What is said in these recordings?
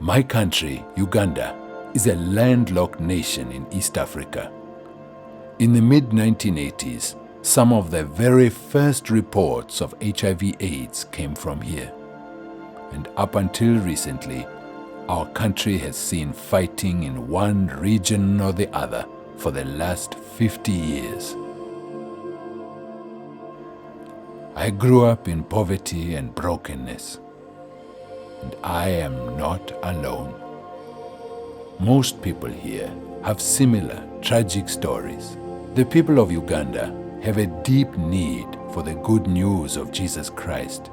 My country, Uganda, is a landlocked nation in East Africa. In the mid-1980s, some of the very first reports of HIV/AIDS came from here. And up until recently, our country has seen fighting in one region or the other for the last 50 years. I grew up in poverty and brokenness, and I am not alone. Most people here have similar tragic stories. The people of Uganda have a deep need for the good news of Jesus Christ,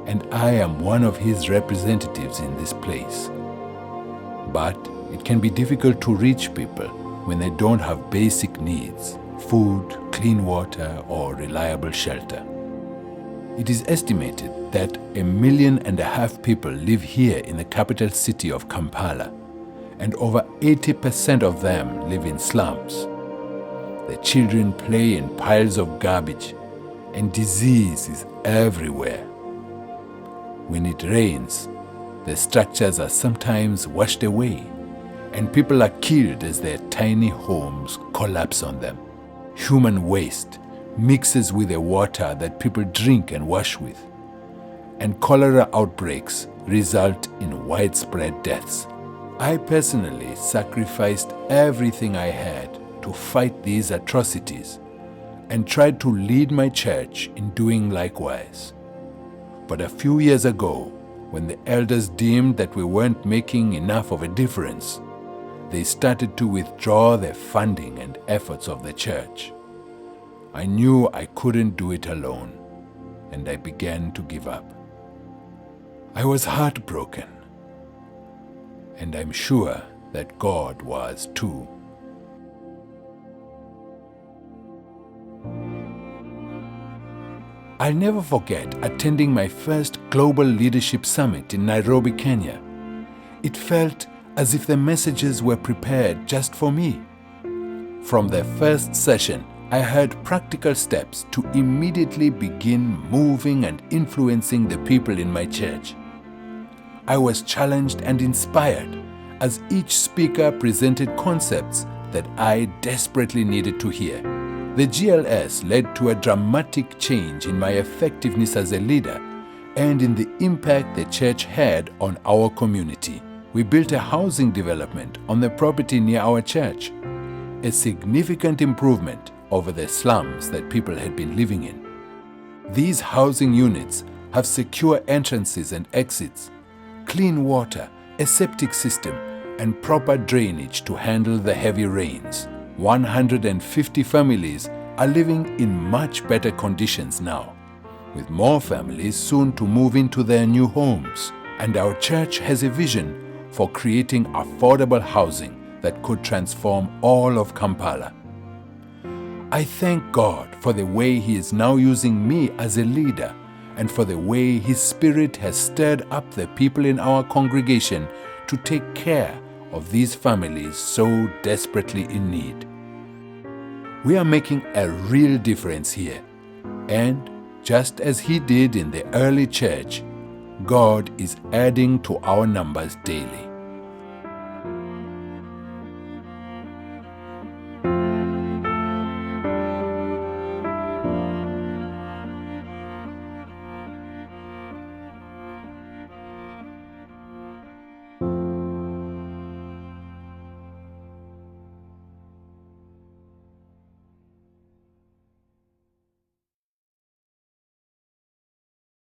and I am one of his representatives in this place. But it can be difficult to reach people when they don't have basic needs, food, clean water, or reliable shelter. It is estimated that 1.5 million people live here in the capital city of Kampala, and over 80% of them live in slums. The children play in piles of garbage, and disease is everywhere. When it rains, the structures are sometimes washed away, and people are killed as their tiny homes collapse on them. Human waste mixes with the water that people drink and wash with, and cholera outbreaks result in widespread deaths. I personally sacrificed everything I had to fight these atrocities and tried to lead my church in doing likewise. But a few years ago, when the elders deemed that we weren't making enough of a difference, they started to withdraw the funding and efforts of the church. I knew I couldn't do it alone, and I began to give up. I was heartbroken, and I'm sure that God was too. I'll never forget attending my first Global Leadership Summit in Nairobi, Kenya. It felt as if the messages were prepared just for me. From the first session, I heard practical steps to immediately begin moving and influencing the people in my church. I was challenged and inspired as each speaker presented concepts that I desperately needed to hear. The GLS led to a dramatic change in my effectiveness as a leader and in the impact the church had on our community. We built a housing development on the property near our church, a significant improvement over the slums that people had been living in. These housing units have secure entrances and exits, clean water, a septic system, and proper drainage to handle the heavy rains. 150 families are living in much better conditions now, with more families soon to move into their new homes. And our church has a vision for creating affordable housing that could transform all of Kampala. I thank God for the way He is now using me as a leader and for the way His Spirit has stirred up the people in our congregation to take care of these families so desperately in need. We are making a real difference here, and just as He did in the early church, God is adding to our numbers daily.